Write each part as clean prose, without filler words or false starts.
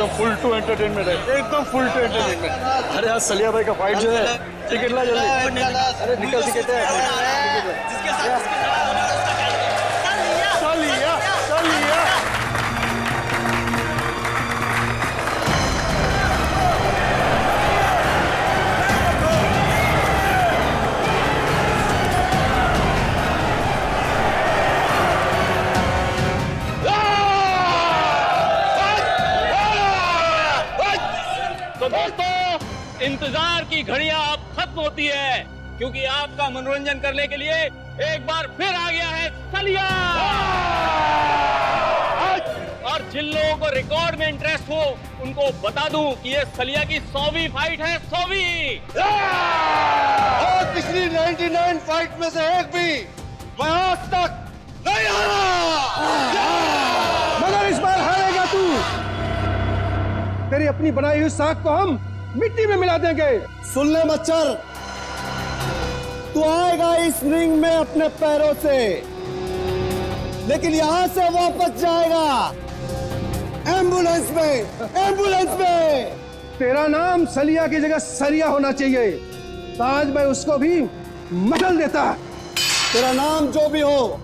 एकदम full to entertainment है, एकदम फुल टू एंटरटेनमेंट। अरे आज सलिया भाई का फाइट जो है, टिकट ला जल्दी। अरे निकल टिकट है। सलिया सलिया तो दोस्तों, इंतजार की घड़ियां अब खत्म होती है, क्योंकि आपका मनोरंजन करने के लिए एक बार फिर आ गया है सलिया। और जिन लोगों को रिकॉर्ड में इंटरेस्ट हो, उनको बता दूं कि ये सलिया की 100वीं फाइट है, 100वीं। और पिछली 99 फाइट में से एक भी मैं आज तक नहीं हारा, मगर इस बार हारेगा तू। तेरी अपनी बनाई हुई साख को हम मिट्टी में मिला देंगे। सुन ले मच्छर, तू आएगा इस रिंग में अपने पैरों से, लेकिन यहां से वापस जाएगा एम्बुलेंस में, एम्बुलेंस में। तेरा नाम सलिया की जगह सरिया होना चाहिए, तो आज मैं उसको भी मचल देता। तेरा नाम जो भी हो,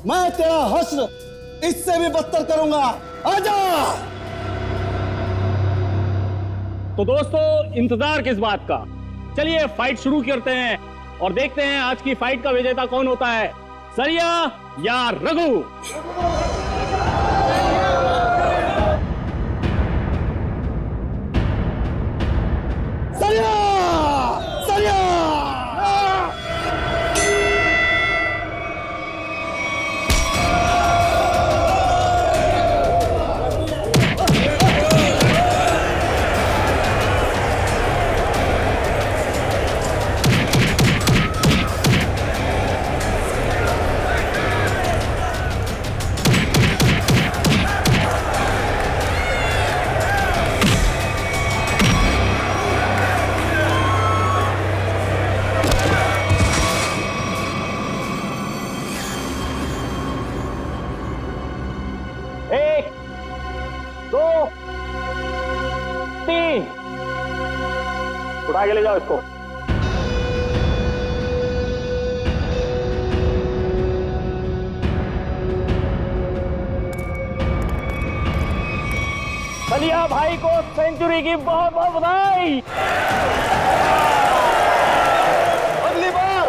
मैं तेरा हश्र इससे भी बदतर करूंगा। आजा। तो दोस्तों, इंतजार किस बात का, चलिए फाइट शुरू करते हैं और देखते हैं आज की फाइट का विजेता कौन होता है, सलिया या रघु। सलिया, सलिया। एक, दो, तीन, उठा के ले जाओ इसको। सलिया भाई को सेंचुरी की बहुत बहुत बधाई। अगली बार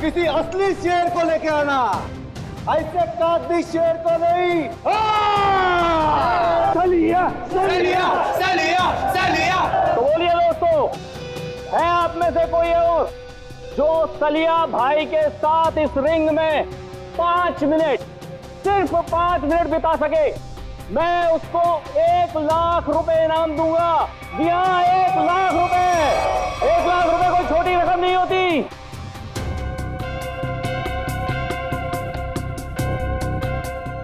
किसी असली शेर को लेके आना, ऐसे कादी शेर को नहीं। सलिया सलिया, सलिया, सलिया। तो बोलिए दोस्तों, है आप में से कोई और जो सलिया भाई के साथ इस रिंग में 5 मिनट, सिर्फ 5 मिनट बिता सके? मैं उसको 1 लाख रुपए इनाम दूंगा। जी हाँ, 1 लाख रुपए। 1 लाख रुपए कोई छोटी रकम नहीं होती।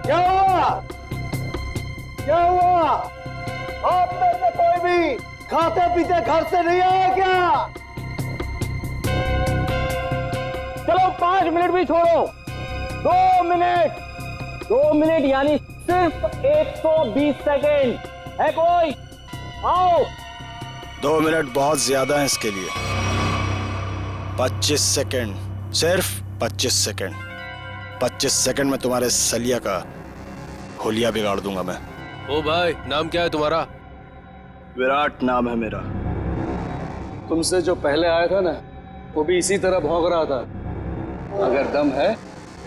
क्या हुआ? क्या हुआ? आप में से कोई भी खाते पीते घर से नहीं आया क्या? चलो 5 मिनट भी छोड़ो, 2 मिनट। 2 मिनट यानी सिर्फ 120 सेकेंड है कोई? आओ। 2 मिनट बहुत ज्यादा है इसके लिए। 25 सेकेंड, सिर्फ 25 सेकेंड। 25 सेकेंड में तुम्हारे सलिया का होलिया बिगाड़ दूंगा मैं। ओ भाई, नाम क्या है तुम्हारा? विराट नाम है मेरा। तुमसे जो पहले आया था ना, वो भी इसी तरह भौंक रहा था। अगर दम है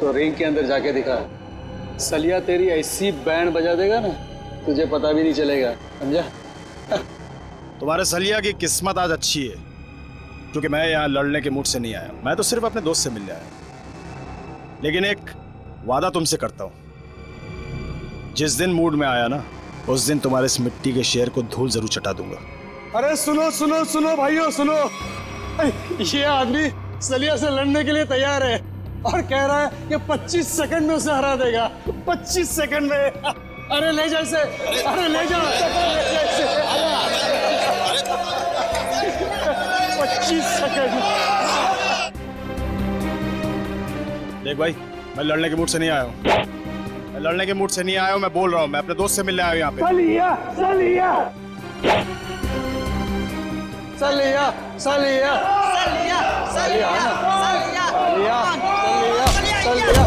तो रिंग के अंदर जाके दिखा। सलिया तेरी ऐसी बैंड बजा देगा ना, तुझे पता भी नहीं चलेगा, समझा? तुम्हारे सलिया की किस्मत आज अच्छी है, क्योंकि मैं यहाँ लड़ने के मूड से नहीं आया। मैं तो सिर्फ अपने दोस्त से मिलने आया। लेकिन एक वादा तुमसे करता हूँ, जिस दिन मूड में आया ना, उस दिन तुम्हारे इस मिट्टी के शेर को धूल जरूर चटा दूंगा। अरे सुनो सुनो सुनो भाइयों, सुनो। ये आदमी सलिया से लड़ने के लिए तैयार है और कह रहा है कि 25 सेकंड में उसे हरा देगा। 25 सेकंड में। अरे ले जा इसे, अरे ले जा, 25 सेकंड। देख भाई, मैं लड़ने के मूड से नहीं आया हूँ। मैं लड़ने के मूड से नहीं आया हूँ, मैं बोल रहा हूँ, मैं अपने दोस्त से मिलने आया हूँ यहाँ पे। सलिया सलिया सलिया सलिया सलिया सलिया सलिया।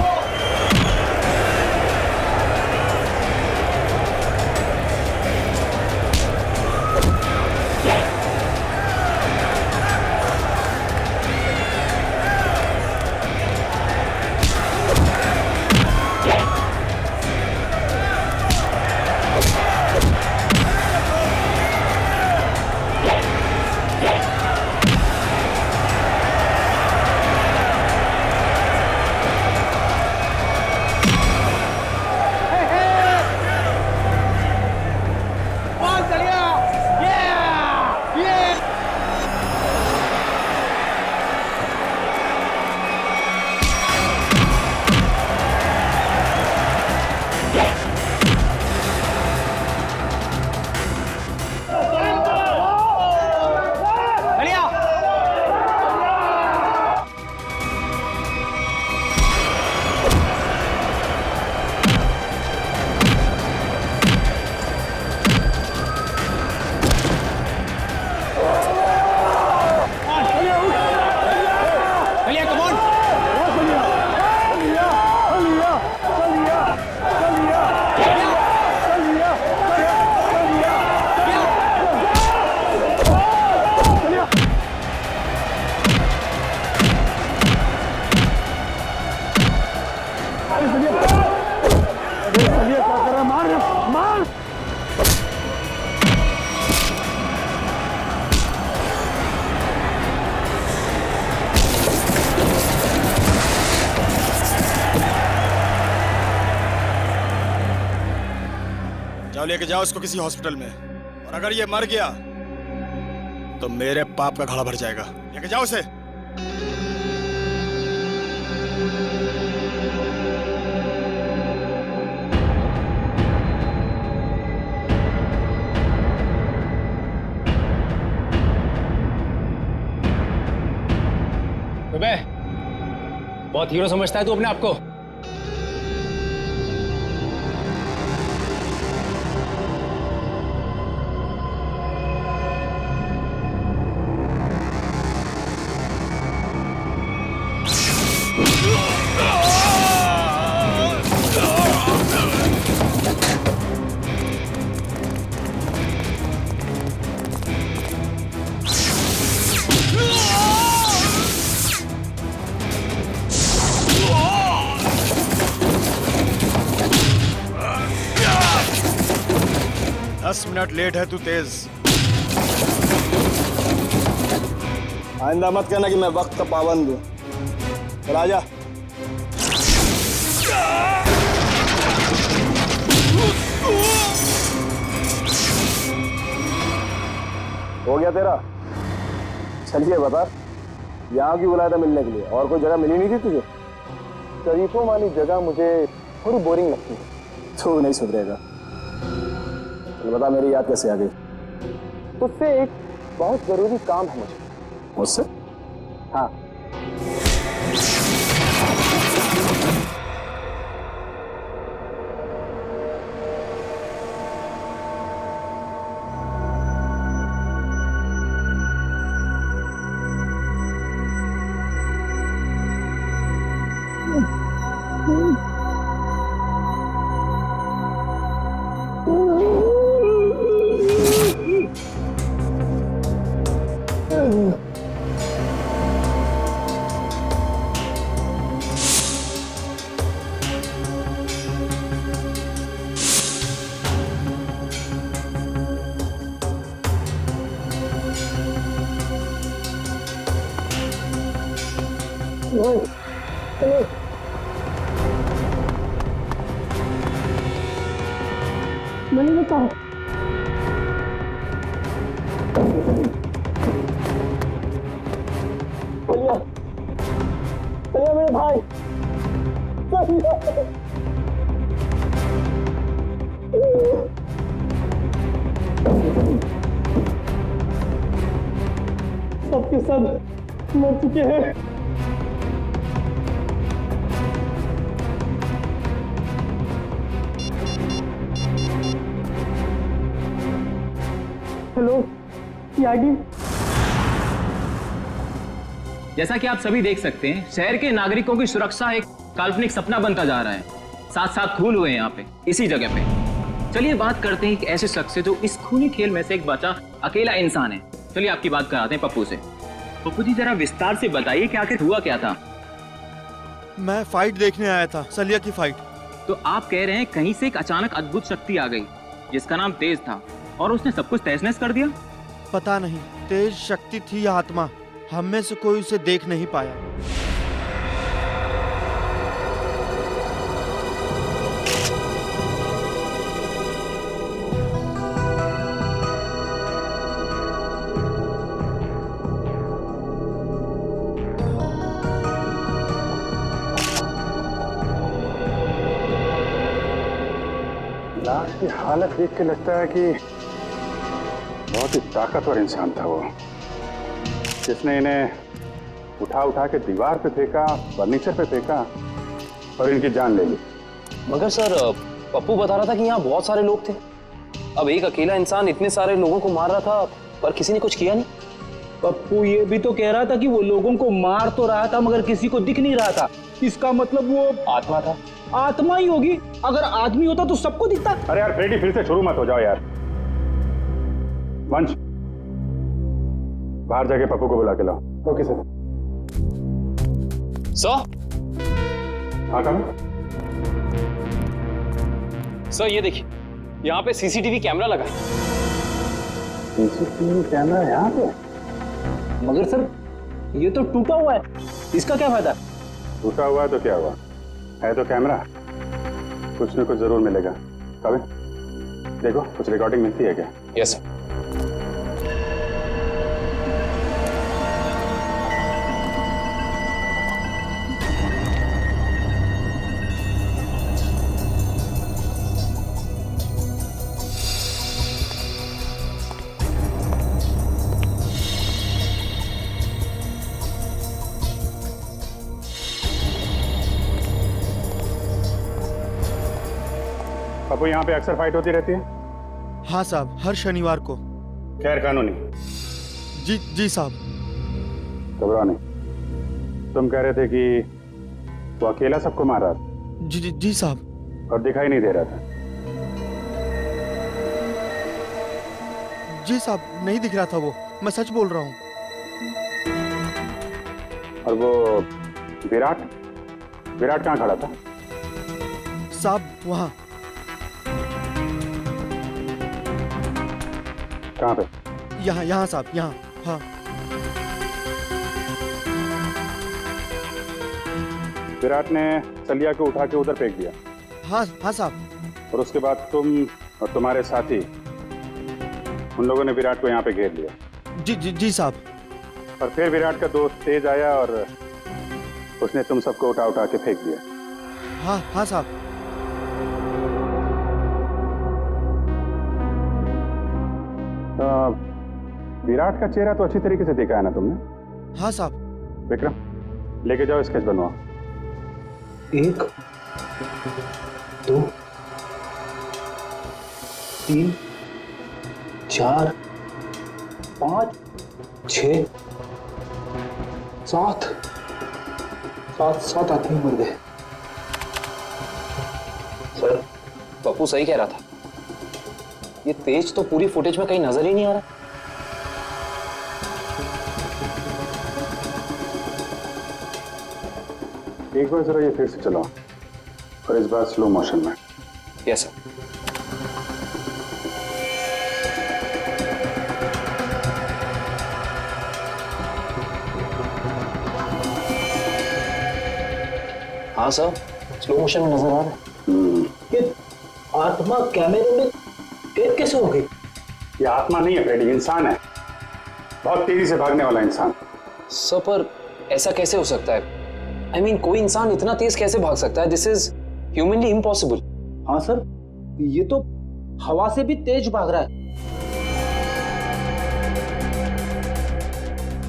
जाओ लेके जाओ इसको किसी हॉस्पिटल में, और अगर ये मर गया तो मेरे पाप का घड़ा भर जाएगा। लेके जाओ उसे। बहुत हीरो समझता है तू अपने आप को। मिनट लेट है तू तेज। आइंदा मत कहना कि मैं वक्त का पाबंद हूं। चल आजा। हो गया तेरा? चलिए बता, यहाँ क्यों बुलाया था मिलने के लिए? और कोई जगह मिली नहीं थी तुझे? शरीफों वाली जगह मुझे थोड़ी बोरिंग लगती है। तू नहीं सुधरेगा। बता मेरी याद कैसे आ गई? तुझसे एक बहुत जरूरी काम है मुझे। मुझसे? हाँ। नहीं बताओ। चलिए चलिए मेरे भाई, सबके सब मर चुके हैं। हेलो यागी। जैसा कि आप सभी देख सकते हैं, शहर के नागरिकों की सुरक्षा एक काल्पनिक सपना बनता जा रहा है। साथ साथ खून हुए हैं यहाँ पे, इसी जगह पे। चलिए बात करते हैं एक ऐसे शख्स से जो इस खूनी खेल में से एक बचा अकेला इंसान है। चलिए आपकी बात कराते हैं पप्पू से। पप्पू जी जरा विस्तार से बताइए कि आखिर हुआ क्या था। मैं फाइट देखने आया था, सलिया की फाइट। तो आप कह रहे हैं कहीं से एक अचानक अद्भुत शक्ति आ गई जिसका नाम तेज था और उसने सब कुछ तहस नहस कर दिया? पता नहीं तेज शक्ति थी या आत्मा, हम में से कोई उसे देख नहीं पाया। लाश की हालत देख के लगता है कि बहुत ही ताकतवर इंसान था वो, जिसने इन्हें उठा उठा के दीवार पे फेंका, फर्नीचर पे फेंका और इनकी जान ले ली। मगर सर, पप्पू बता रहा था कि यहाँ बहुत सारे लोग थे। अब एक अकेला इंसान इतने सारे लोगों को मार रहा था पर किसी ने कुछ किया नहीं। पप्पू ये भी तो कह रहा था कि वो लोगों को मार तो रहा था मगर किसी को दिख नहीं रहा था। इसका मतलब वो आत्मा था। आत्मा ही होगी। अगर आदमी होता तो सबको दिखता। अरे यार फ्रेडी, फिर से शुरू मत हो जाओ यार। वंश, बाहर जाके पप्पू को बुला के लाओ। Okay sir. सर, हाँ कम। सर ये देखिए, यहाँ पे सीसीटीवी कैमरा लगा है। सीसीटीवी कैमरा यहाँ पे? मगर सर ये तो टूटा हुआ है, इसका क्या फायदा? टूटा हुआ है तो क्या हुआ, है तो कैमरा, कुछ न कुछ जरूर मिलेगा। कभी देखो कुछ रिकॉर्डिंग मिलती है क्या? Yes sir. पप्पू, यहाँ पे अक्सर फाइट होती रहती है? हाँ साहब, हर शनिवार को। खैर कानूनी? जी जी साहब। घबराओ नहीं। तुम कह रहे थे कि वो अकेला सबको मार रहा था? जी जी जी साहब। और दिखाई नहीं दे रहा था? जी साहब, नहीं दिख रहा था वो, मैं सच बोल रहा हूँ। और वो विराट कहाँ खड़ा था? साहब वहाँ। कहाँ पे? यहाँ यहाँ साहब, यहाँ। हाँ। विराट ने सलिया को उठा के उधर फेंक दिया? हाँ हाँ साहब। और उसके बाद तुम और तुम्हारे साथी, उन लोगों ने विराट को यहाँ पे घेर लिया? जी जी जी साहब। और फिर विराट का दोस्त तेज आया और उसने तुम सबको उठा उठा के फेंक दिया? हाँ हाँ साहब। विराट का चेहरा तो अच्छी तरीके से देखा है ना तुमने? हाँ साहब। विक्रम, लेके जाओ, स्केच बनवाओ। 1 2 3 4 5 6 7 आदमी मर गए। सर, पप्पू सही कह रहा था, ये तेज तो पूरी फुटेज में कहीं नजर ही नहीं आ रहा। एक बार जरा ये फिर से चलाओ, और इस बार स्लो मोशन में। Yes sir. हाँ सर, स्लो मोशन में नजर आ रहा है। ये आत्मा कैमरे में कैद कैसे हो गई? ये आत्मा नहीं है फ्रेडी, इंसान है, बहुत तेजी से भागने वाला इंसान। सर पर ऐसा कैसे हो सकता है? I mean, कोई इंसान इतना तेज कैसे भाग सकता है? This is humanly impossible. हाँ सर, ये तो हवा से भी तेज भाग रहा है।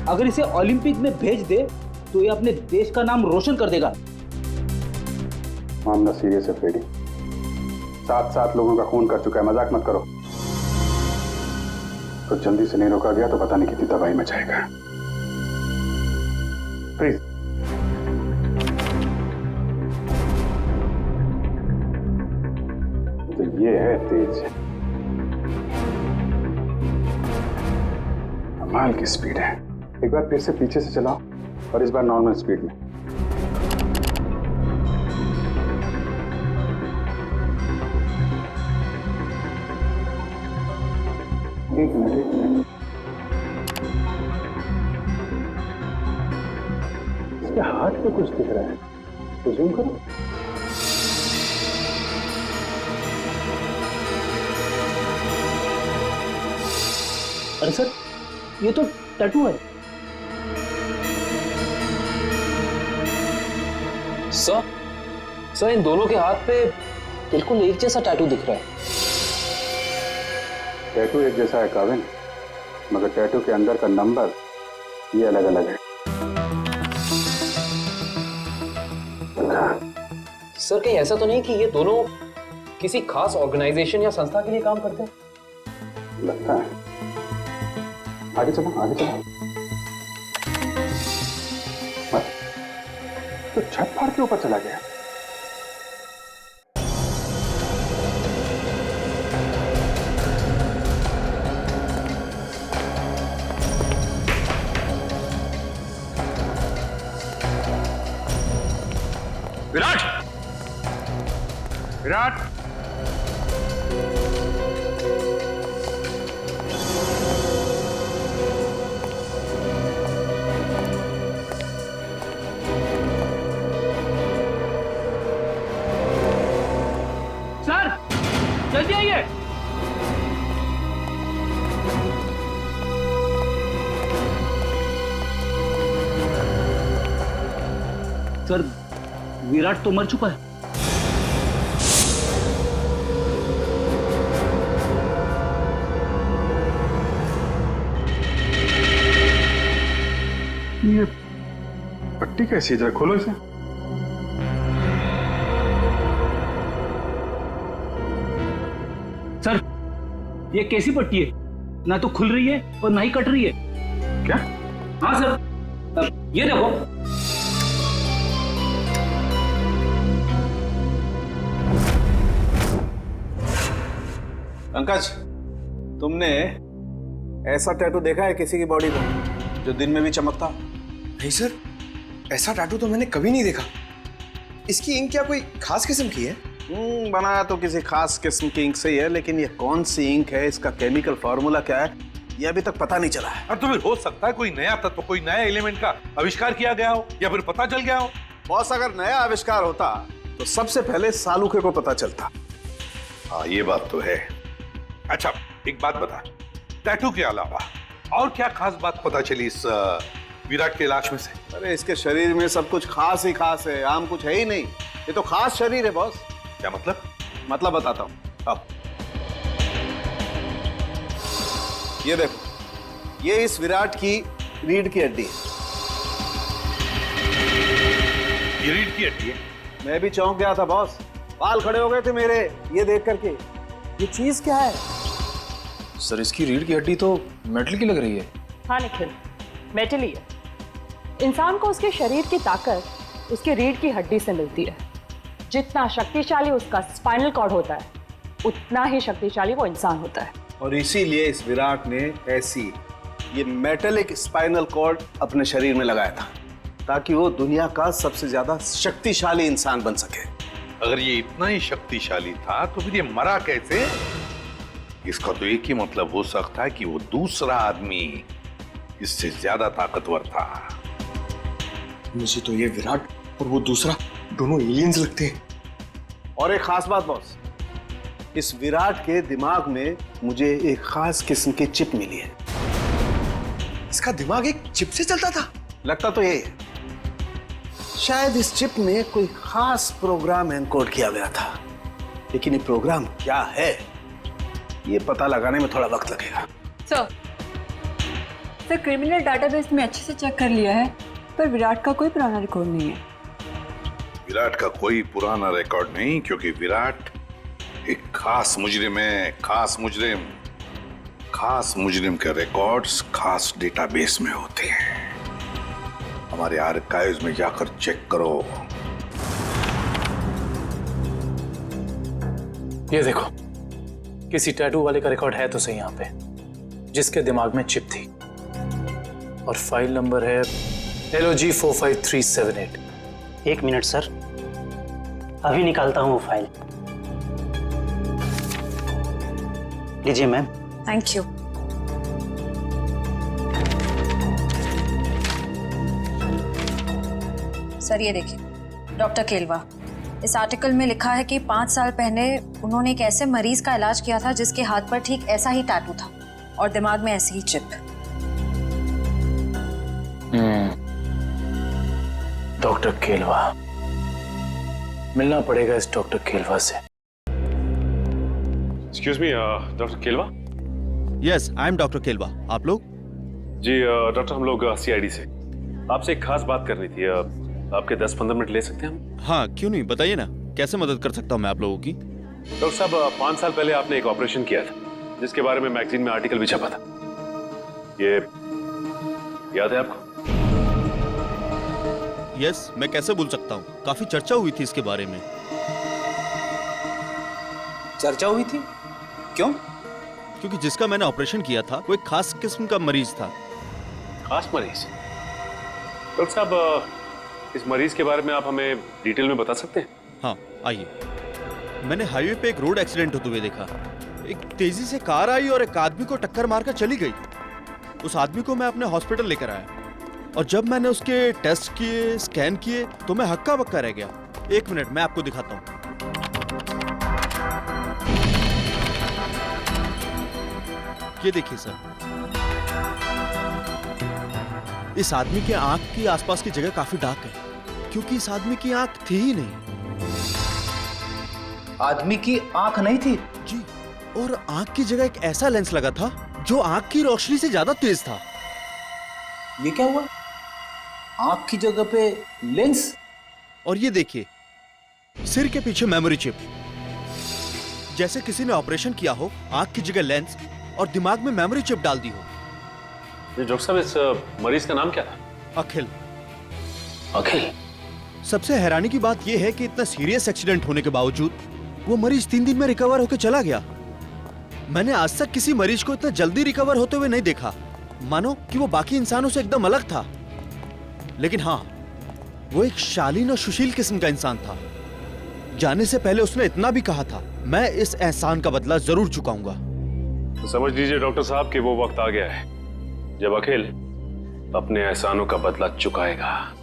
अगर इसे ओलंपिक में भेज दे तो ये अपने देश का नाम रोशन कर देगा। मामला सीरियस है फ्रेडी, 7 लोगों का खून कर चुका है, मजाक मत करो। इसको जल्दी से नहीं रोका गया तो पता नहीं कितनी तबाही मचाएगा। प्लीज तो ये है तेज, कमाल की स्पीड है। एक बार फिर से पीछे से चलाओ और इस बार नॉर्मल स्पीड में। एक मिनट इसके हाथ पे कुछ दिख रहा है, तो जूम करो। अरे सर, ये तो टैटू है। सर इन दोनों के हाथ पे बिल्कुल एक जैसा टैटू दिख रहा है। टैटू एक जैसा है काविन, मगर टैटू के अंदर का नंबर ये अलग अलग है। सर कहीं ऐसा तो नहीं कि ये दोनों किसी खास ऑर्गेनाइजेशन या संस्था के लिए काम करते हैं? लगता है। आगे चलो, आगे चलो। मत तो छत फाड़ के ऊपर चला गया। विराट, विराट, सर जल्दी आइए। सर विराट तो मर चुका है। ये पट्टी कैसी है? जरा खोलो इसे। सर ये कैसी पट्टी है? ना तो खुल रही है और ना ही कट रही है। क्या? हाँ सर, ये देखो। पंकज, तुमने ऐसा टैटू देखा है किसी की बॉडी पर जो दिन में भी चमकता? नहीं सर, ऐसा टैटू तो मैंने कभी नहीं देखा। इसकी इंक क्या कोई खास किस्म की है? बनाया तो किसी खास किस्म की इंक से ही है, लेकिन ये कौन सी इंक है, इसका केमिकल फॉर्मूला क्या है, ये अभी तक पता नहीं चला है। और तो फिर हो सकता है कोई नया तत्व, कोई नया एलिमेंट का आविष्कार किया गया हो या फिर पता चल गया हो। बॉस, अगर नया आविष्कार होता तो सबसे पहले सालूके को पता चलता। हाँ ये बात तो है। अच्छा एक बात बता, टैटू के अलावा और क्या खास बात पता चली इस विराट के लाश में से? अरे इसके शरीर में सब कुछ खास ही खास है, आम कुछ है ही नहीं। ये तो खास शरीर है बॉस। क्या मतलब? मतलब बताता हूँ। अब ये देखो, ये इस विराट की रीढ़ की हड्डी है। ये रीढ़ की हड्डी है? मैं भी चौंक गया था बॉस, बाल खड़े हो गए थे मेरे ये देख करके। ये चीज क्या है? सर इसकी रीढ़ की हड्डी तो मेटल की लग रही है। हाँ निखिल, मेटल ही है। इंसान को उसके शरीर की ताकत उसके रीढ़ की हड्डी से मिलती है। जितना शक्तिशाली उसका स्पाइनल कॉर्ड होता है, उतना ही शक्तिशाली वो इंसान होता है। और इसीलिए इस विराट ने ऐसी ये मेटेलिक स्पाइनल कॉर्ड अपने शरीर में लगाया था, ताकि वो दुनिया का सबसे ज्यादा शक्तिशाली इंसान बन सके। अगर ये इतना ही शक्तिशाली था तो फिर ये मरा कैसे? इसका तो एक ही मतलब हो सकता है कि वो दूसरा आदमी इससे ज्यादा ताकतवर था। मुझे तो ये विराट और वो दूसरा दोनों एलियंस लगते हैं। और एक खास बात बॉस, इस विराट के दिमाग में मुझे एक खास किस्म की चिप मिली है। इसका दिमाग एक चिप से चलता था? लगता तो यही है। शायद इस चिप में कोई खास प्रोग्राम एनकोड किया गया था, लेकिन ये प्रोग्राम क्या है ये पता लगाने में थोड़ा वक्त लगेगा। सर क्रिमिनल डाटाबेस में अच्छे से चेक कर लिया है, पर विराट का कोई पुराना रिकॉर्ड नहीं है। विराट का कोई पुराना रिकॉर्ड नहीं, क्योंकि विराट एक खास मुजरिम है। खास मुजरिम, खास मुजरिम के रिकॉर्ड्स खास डेटाबेस में होते हैं। हमारे आर्काइव्स में जाकर चेक करो। ये देखो, किसी टैटू वाले का रिकॉर्ड है तो सही यहाँ पे, जिसके दिमाग में चिप थी, और फाइल नंबर है LOG 45378। 1 मिनट सर, अभी निकालता हूँ वो फाइल। लीजिए मैम। Thank you. सर ये देखिए, डॉक्टर केलवा, इस आर्टिकल में लिखा है कि 5 साल पहले उन्होंने एक ऐसे मरीज का इलाज किया था जिसके हाथ पर ठीक ऐसा ही टैटू था और दिमाग में ऐसी ही चिप। डॉक्टर केलवा, मिलना पड़ेगा इस डॉक्टर केलवा से। Excuse me, doctor Kelwa. Yes, I am doctor Kelwa. आप लोग? जी डॉक्टर, हम लोग CID से आपसे एक खास बात करनी थी। आपके 10-15 मिनट ले सकते हैं हम? हाँ, क्यों नहीं, बताइए ना, कैसे मदद कर सकता हूँ मैं आप लोगों की? डॉक्टर साहब, 5 साल पहले आपने एक ऑपरेशन किया था जिसके बारे में मैगजीन में आर्टिकल भी छपा था। ये याद है आपको? यस, मैं कैसे भूल सकता हूँ, काफी चर्चा हुई थी इसके बारे में। चर्चा हुई थी? क्यों? क्योंकि जिसका मैंने ऑपरेशन किया था वो एक खास किस्म का मरीज था। खास मरीज? डॉक्टर साहब, इस मरीज के बारे में आप हमें डिटेल में बता सकते हैं? हाँ, आइए। मैंने हाईवे पे एक रोड एक्सीडेंट होते हुए देखा। एक तेजी से कार आई और एक आदमी को टक्कर मारकर चली गई। उस आदमी को मैं अपने हॉस्पिटल लेकर आया और जब मैंने उसके टेस्ट किए, स्कैन किए, तो मैं हक्का बक्का रह गया। 1 मिनट, मैं आपको दिखाता हूँ। ये देखिए सर, इस आदमी के आंख की आसपास की जगह काफी डार्क है, क्योंकि इस आदमी की आंख थी ही नहीं। आदमी की आंख नहीं थी? जी, और आंख की जगह एक ऐसा लेंस लगा था जो आंख की रोशनी से ज्यादा तेज था। ये क्या हुआ? आंख की जगह पे लेंस? और ये देखिए, सिर के पीछे मेमोरी चिप। जैसे किसी ने ऑपरेशन किया हो, आंख की जगह लेंस और दिमाग में मेमोरी चिप डाल दी हो। डॉक्टर साहब, इस मरीज का नाम क्या था? अखिल। अखिल? सबसे हैरानी की बात यह है कि इतना सीरियस एक्सीडेंट होने के बावजूद वो मरीज 3 दिन में रिकवर होकर चला गया। मैंने आज तक किसी मरीज को इतना जल्दी रिकवर होते हुए नहीं देखा, मानो कि वो बाकी इंसानों से एकदम अलग था। लेकिन हाँ, वो एक शालीन और सुशील किस्म का इंसान था। जाने से पहले उसने इतना भी कहा था, मैं इस एहसान का बदला जरूर चुकाऊंगा। तो समझ लीजिए डॉक्टर साहब कि वो वक्त आ गया है जब अखिल अपने एहसानों का बदला चुकाएगा।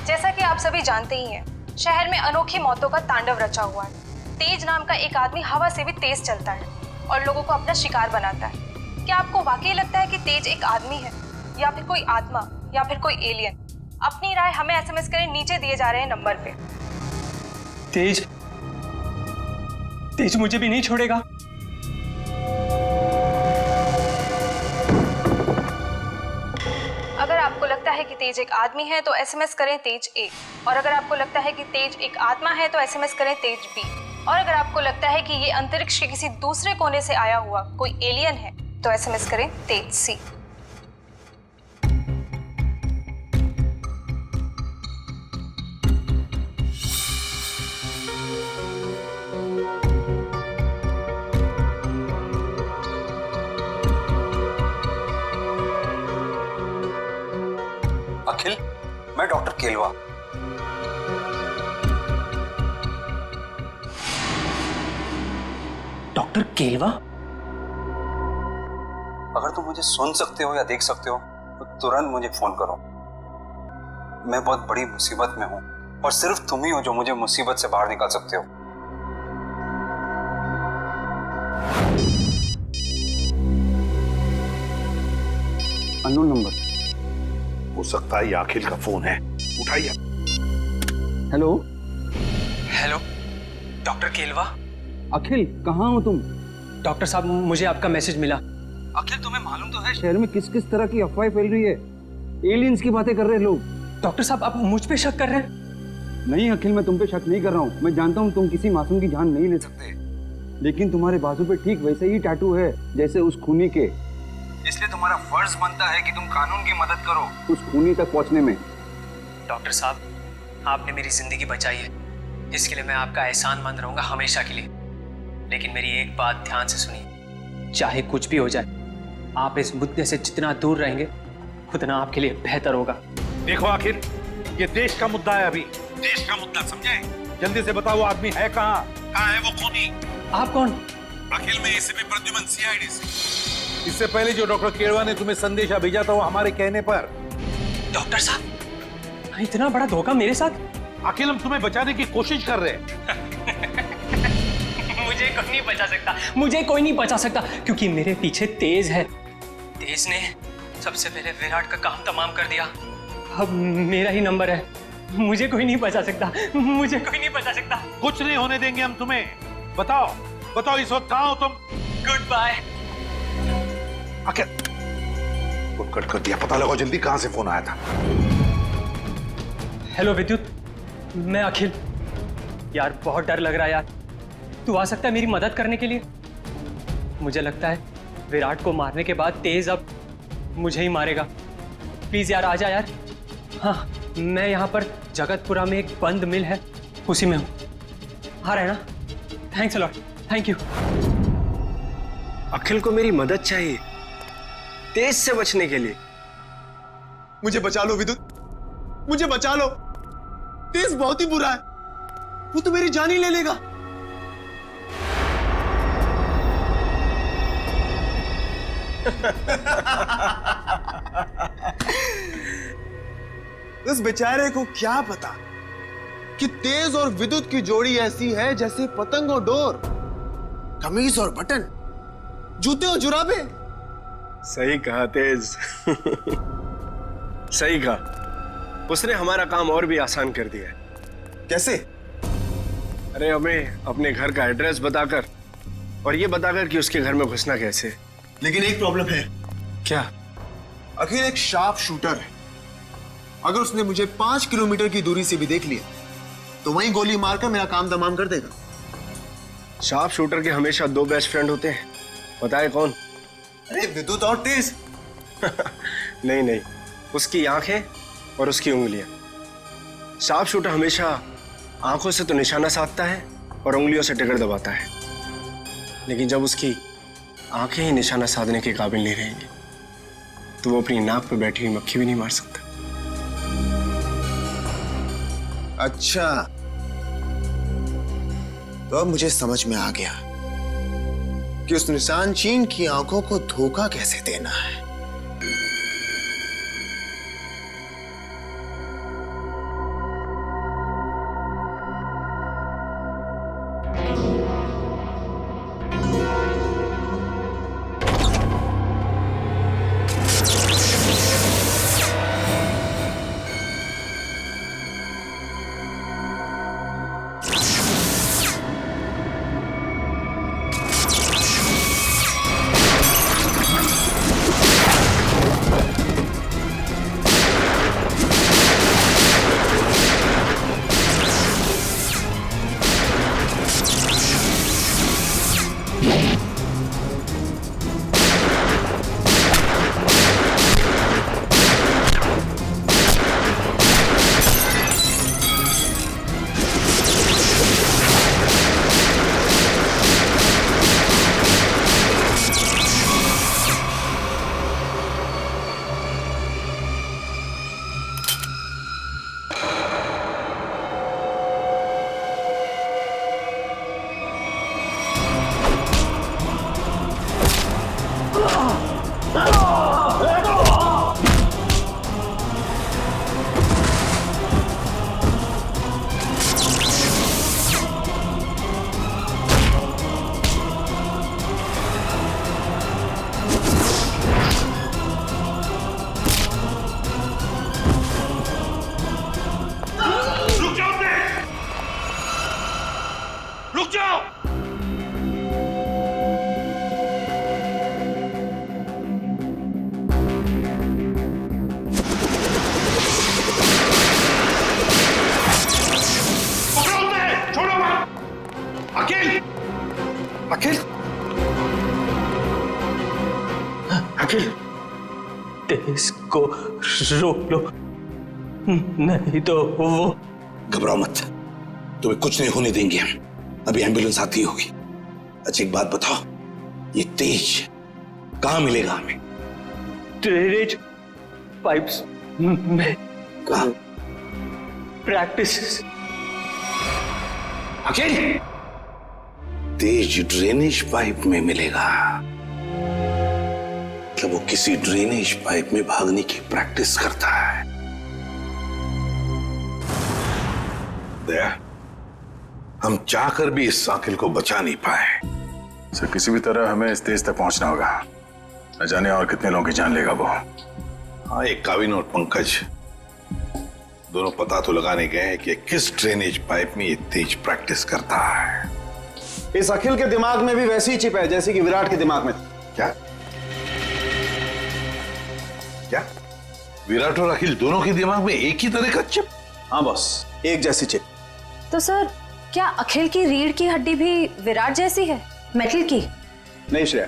जैसा कि आप सभी जानते ही हैं, शहर में अनोखी मौतों का तांडव रचा हुआ है। तेज नाम का एक आदमी हवा से भी तेज चलता है और लोगों को अपना शिकार बनाता है। क्या आपको वाकई लगता है कि तेज एक आदमी है, या फिर कोई आत्मा, या फिर कोई एलियन? अपनी राय हमें SMS करें नीचे दिए जा रहे हैं नंबर पे। तेज मुझे भी नहीं छोड़ेगा। अगर आपको लगता है कि तेज एक आदमी है तो SMS करें तेज A, और अगर आपको लगता है कि तेज एक आत्मा है तो SMS करें तेज B, और अगर आपको लगता है कि ये अंतरिक्ष के किसी दूसरे कोने से आया हुआ कोई एलियन है तो SMS करें तेज C। अखिल, मैं डॉक्टर केलवा। डॉक्टर केलवा? अगर तुम मुझे सुन सकते हो या देख सकते हो तो तुरंत मुझे फोन करो। मैं बहुत बड़ी मुसीबत में हूं और सिर्फ तुम ही हो जो मुझे मुसीबत से बाहर निकाल सकते हो। अननोन नंबर हो सकता है, ये अखिल का फोन है, उठाइए। Hello hello, doctor Kelwa? Akhil, कहाँ हो तुम? डॉक्टर साहब, मुझे आपका मैसेज मिला। अखिल तुम्हें मालूम तो है शहर में किस किस तरह की अफवाहें फैल रही है। एलियंस की बातें कर रहे हैं लोग। डॉक्टर साहब आप मुझ पे शक कर रहे हैं? नहीं अखिल, मैं तुम पे शक नहीं कर रहा हूँ। मैं जानता हूँ तुम किसी मासूम की जान नहीं ले सकते, लेकिन तुम्हारे बाजू पे ठीक वैसे ही टैटू है जैसे उस खूनी के। इसलिए तुम्हारा फर्ज बनता है कि तुम कानून की मदद करो उस खूनी तक पहुँचने में। डॉक्टर साहब आपने मेरी जिंदगी बचाई है, इसके लिए मैं आपका एहसानमंद रहूंगा हमेशा के लिए। लेकिन मेरी एक बात ध्यान से सुनिए, चाहे कुछ भी हो जाए, आप इस मुद्दे से जितना दूर रहेंगे उतना आपके लिए बेहतर होगा। देखो आखिर ये देश का मुद्दा है, अभी देश का मुद्दा, समझे? जल्दी से बताओ वो आदमी है कहाँ है वो खूनी? आप कौन? अखिल में एसीपी प्रद्युमन, सीआईडी से। इससे पहले जो डॉक्टर केरवा ने तुम्हें संदेशा भेजा था वो हमारे कहने पर। डॉक्टर साहब इतना बड़ा धोखा मेरे साथ? अखिल हम तुम्हें बचाने की कोशिश कर रहे हैं। मुझे कोई नहीं बचा सकता, मुझे कोई नहीं बचा सकता, क्योंकि मेरे पीछे तेज है। तेज ने सबसे पहले विराट का काम तमाम कर दिया। अब मेरा ही नंबर है। मुझे कोई नहीं बचा सकता, मुझे कोई नहीं बचा सकता। कुछ नहीं होने देंगे हम तुम्हें। बताओ बताओ इस वक्त कहाँ हो तुम? Good bye. Akhil phone cut कर दिया, पता लगाओ जल्दी कहाँ से फोन आया था। हेलो विद्युत, मैं अखिल। यार बहुत डर लग रहा है यार, तू आ सकता है मेरी मदद करने के लिए? मुझे लगता है विराट को मारने के बाद तेज अब मुझे ही मारेगा। प्लीज यार आ जा यार। हाँ मैं यहाँ पर जगतपुरा में एक बंद मिल है उसी में हूँ, आ रहा है ना? Thanks a lot, thank you. Akhil को मेरी मदद चाहिए तेज से बचने के लिए। मुझे बचा लो विद्युत, मुझे बचा लो। तेज बहुत ही बुरा है, वो तो मेरी जान ही ले लेगा। उस बेचारे को क्या पता कि तेज और विद्युत की जोड़ी ऐसी है जैसे पतंग और डोर, कमीज और बटन, जूते और जुराबे। सही कहा तेज। सही कहा, उसने हमारा काम और भी आसान कर दिया है। कैसे? अरे हमें अपने घर का एड्रेस बताकर और ये बताकर कि उसके घर में घुसना कैसे। लेकिन एक प्रॉब्लम है। क्या? अखिल एक शार्प शूटर है। अगर उसने मुझे 5 किलोमीटर की दूरी से भी देख लिया तो वहीं गोली मारकर मेरा काम तमाम कर देगा। शार्प शूटर के हमेशा 2 बेस्ट फ्रेंड होते हैं, बताए कौन? अरे विद्युत और तेज। नहीं नहीं, उसकी आंखें और उसकी उंगलियां। शार्प शूटर हमेशा आंखों से तो निशाना साधता है और उंगलियों से टिगर दबाता है, लेकिन जब उसकी आंखें ही निशाना साधने के काबिल नहीं रहेंगी तो वो अपनी नाक पे बैठी हुई मक्खी भी नहीं मार सकता। अच्छा, तो अब मुझे समझ में आ गया कि उस निशान चीन की आंखों को धोखा कैसे देना है। अखिल, अखिल, तेज को रोक लो, नहीं तो वो। घबराओ मत, तुम्हें कुछ नहीं होने देंगे हम। अभी एम्बुलेंस आती होगी। अच्छा एक बात बताओ, ये तेज कहाँ मिलेगा हमें? ड्रेनेज पाइप्स में। कहाँ? प्रैक्टिस। अखिल, तेज ड्रेनेज पाइप में मिलेगा? मतलब वो किसी ड्रेनेज पाइप में भागने की प्रैक्टिस करता है। दया, हम चाहकर भी इस अखिल को बचा नहीं पाए। सर किसी भी तरह हमें इस तेज तक पहुंचना होगा। न जाने और कितने लोगों की जान लेगा वो। हाँ, एक काविन और पंकज दोनों पता तो लगाने गए हैं कि किस ड्रेनेज पाइप में ये तेज प्रैक्टिस करता है। इस अखिल के दिमाग में भी वैसी ही चिप है जैसे कि विराट के दिमाग में थी। क्या? क्या? विराट और अखिल दोनों के दिमाग में एक ही तरह का चिप? हाँ बॉस, एक जैसी चिप। तो सर क्या अखिल की रीढ़ की हड्डी भी विराट जैसी है, मेटल की? नहीं श्रेया,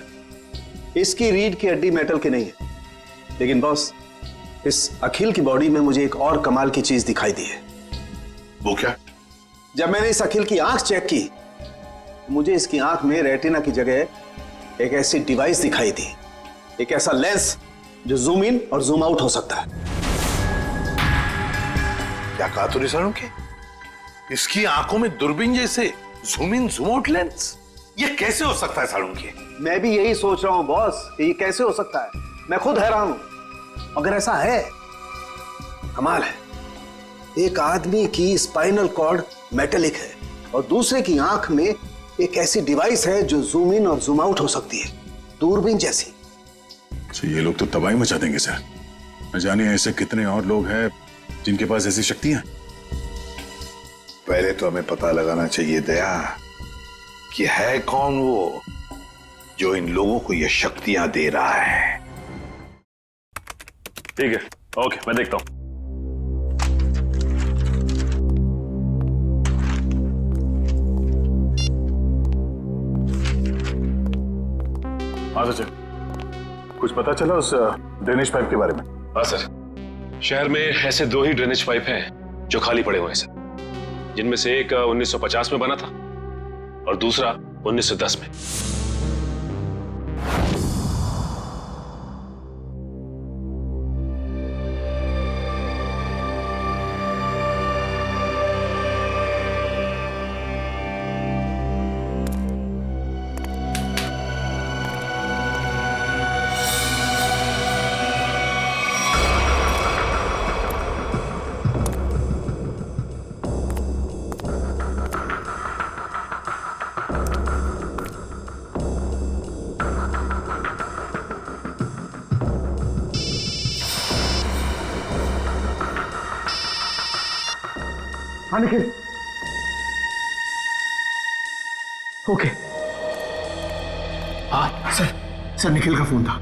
इसकी रीढ़ की हड्डी मेटल की नहीं है। लेकिन बॉस, इस अखिल की बॉडी में मुझे एक और कमाल की चीज दिखाई दी है। वो क्या? जब मैंने इस अखिल की आंख चेक की, मुझे इसकी आंख में रेटिना की जगह एक ऐसी डिवाइस दिखाई दी, एक ऐसा लेंस जो जूम इन और जूम आउट हो सकता है। क्या कहा तूने सालुंखे? इसकी आंखों में दूरबीन जैसे zoom in zoom out lens? ये कैसे हो सकता है सालुंखे? मैं भी यही सोच रहा हूं बॉस, ये कैसे हो सकता है। मैं खुद हैरान हूं। अगर ऐसा है, कमाल है। एक आदमी की स्पाइनल कॉर्ड मेटेलिक है और दूसरे की आंख में एक ऐसी डिवाइस है जो जूम इन और जूम आउट हो सकती है, दूरबीन जैसी। तो ये लोग तो तबाही मचा देंगे सर। न जाने ऐसे कितने और लोग हैं जिनके पास ऐसी शक्तियां। पहले तो हमें पता लगाना चाहिए दया कि है कौन वो जो इन लोगों को ये शक्तियां दे रहा है। ठीक है, ओके, मैं देखता हूं। हाँ सर, कुछ पता चला उस ड्रेनेज पाइप के बारे में? हाँ सर, शहर में ऐसे 2 ही ड्रेनेज पाइप हैं जो खाली पड़े हुए हैं सर, जिनमें से एक 1950 में बना था और दूसरा 1910 में। हाँ निखिल, ओके। हाँ सर निखिल का फोन था।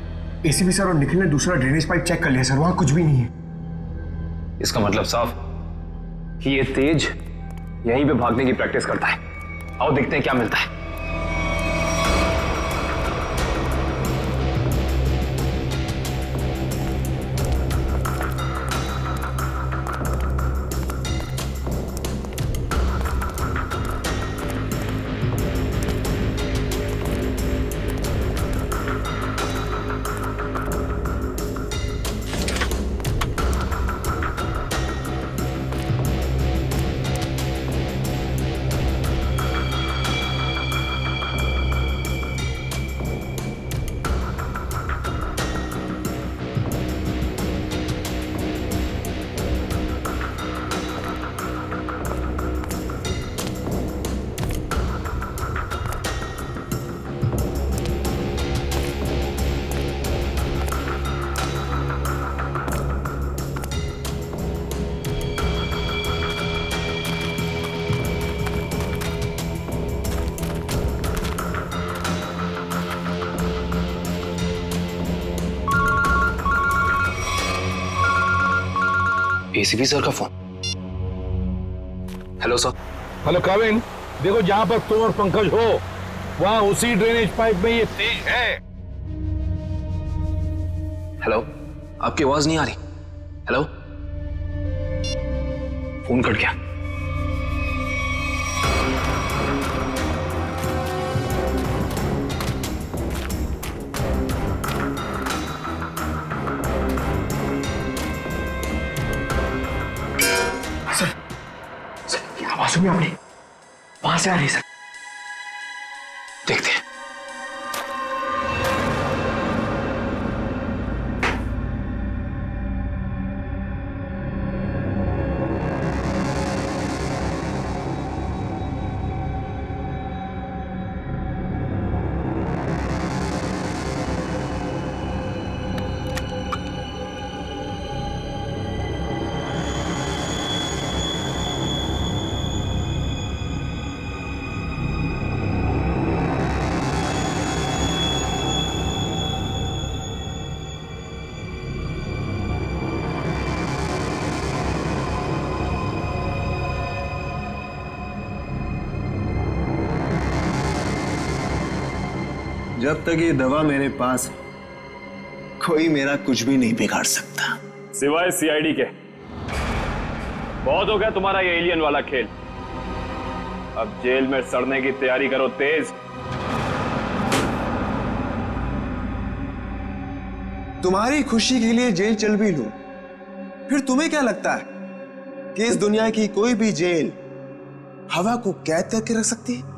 एसीपी सर और निखिल ने दूसरा ड्रेनेज पाइप चेक कर लिया सर, वहां कुछ भी नहीं है। इसका मतलब साफ कि ये तेज यहीं पे भागने की प्रैक्टिस करता है। आओ देखते हैं क्या मिलता है। एसीपी सर का फोन। Hello sir. हेलो काविन, देखो जहां पर तुम और पंकज हो वहां उसी ड्रेनेज पाइप में ये तेज है। हेलो, आपकी आवाज नहीं आ रही। हेलो, फोन कट गया। सर, आवाज सुनी आपने? वहां से आ रही सर। देखते हैं। जब तक ये दवा मेरे पास है, कोई मेरा कुछ भी नहीं बिगाड़ सकता। सिवाय सीआईडी के। बहुत हो गया तुम्हारा ये एलियन वाला खेल। अब जेल में सड़ने की तैयारी करो तेज। तुम्हारी खुशी के लिए जेल चल भी लूं, फिर तुम्हें क्या लगता है कि इस दुनिया की कोई भी जेल हवा को कैद करके रख सकती है?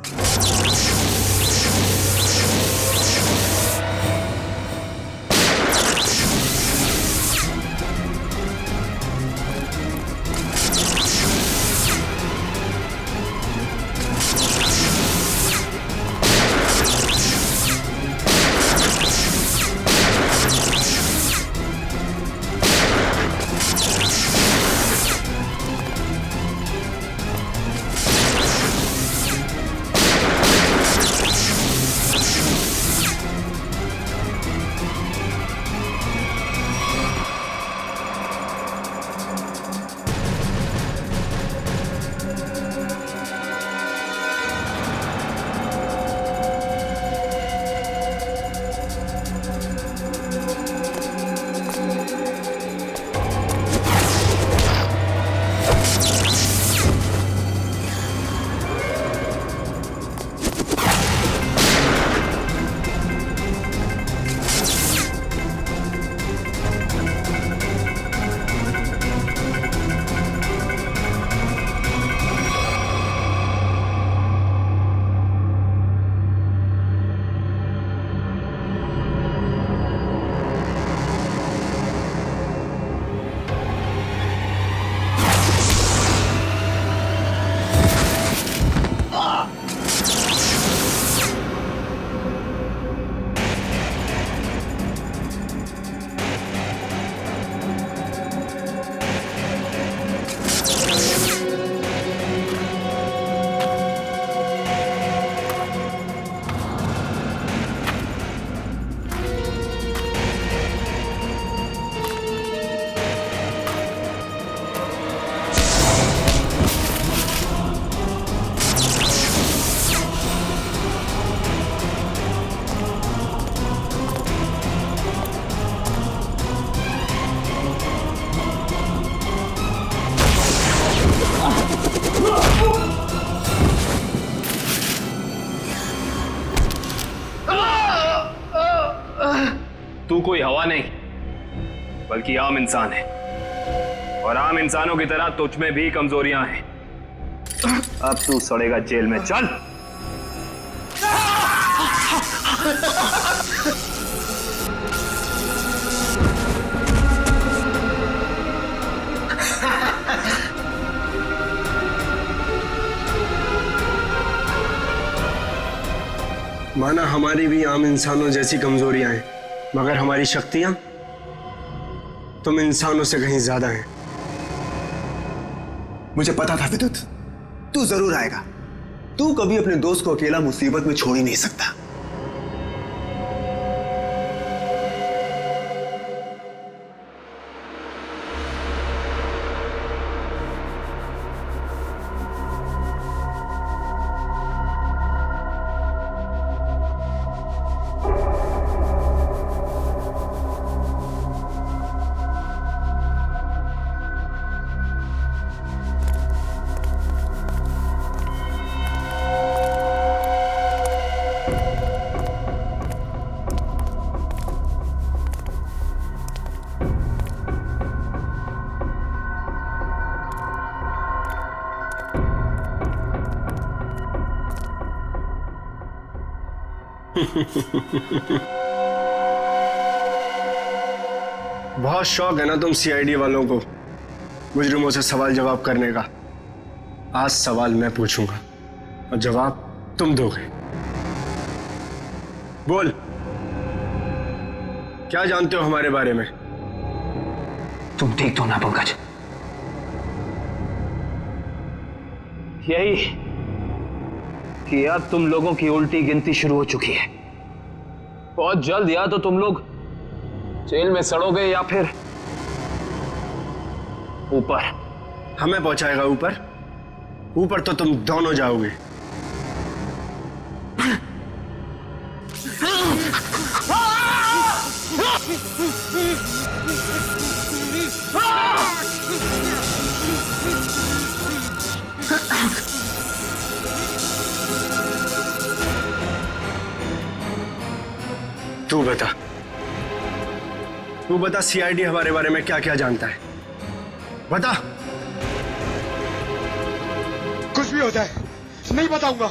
तू कोई हवा नहीं बल्कि आम इंसान है, और आम इंसानों की तरह तुझ में भी कमजोरियां हैं। अब तू सड़ेगा जेल में। चल। माना हमारी भी आम इंसानों जैसी कमजोरियां हैं, मगर हमारी शक्तियां तुम इंसानों से कहीं ज्यादा हैं। मुझे पता था विद्युत, तू जरूर आएगा। तू कभी अपने दोस्त को अकेला मुसीबत में छोड़ ही नहीं सकता। बहुत शौक है ना तुम सीआईडी वालों को मुजरिमों से सवाल जवाब करने का। आज सवाल मैं पूछूंगा और जवाब तुम दोगे। बोल, क्या जानते हो हमारे बारे में? तुम ठीक तो ना पंकज? यही कि अब तुम लोगों की उल्टी गिनती शुरू हो चुकी है। बहुत जल्द या तो तुम लोग जेल में सड़ोगे या फिर ऊपर। हमें पहुंचाएगा ऊपर? ऊपर तो तुम दोनों जाओगे। तू बता सीआईडी हमारे बारे में क्या क्या जानता है? बता। कुछ भी होता है नहीं बताऊंगा।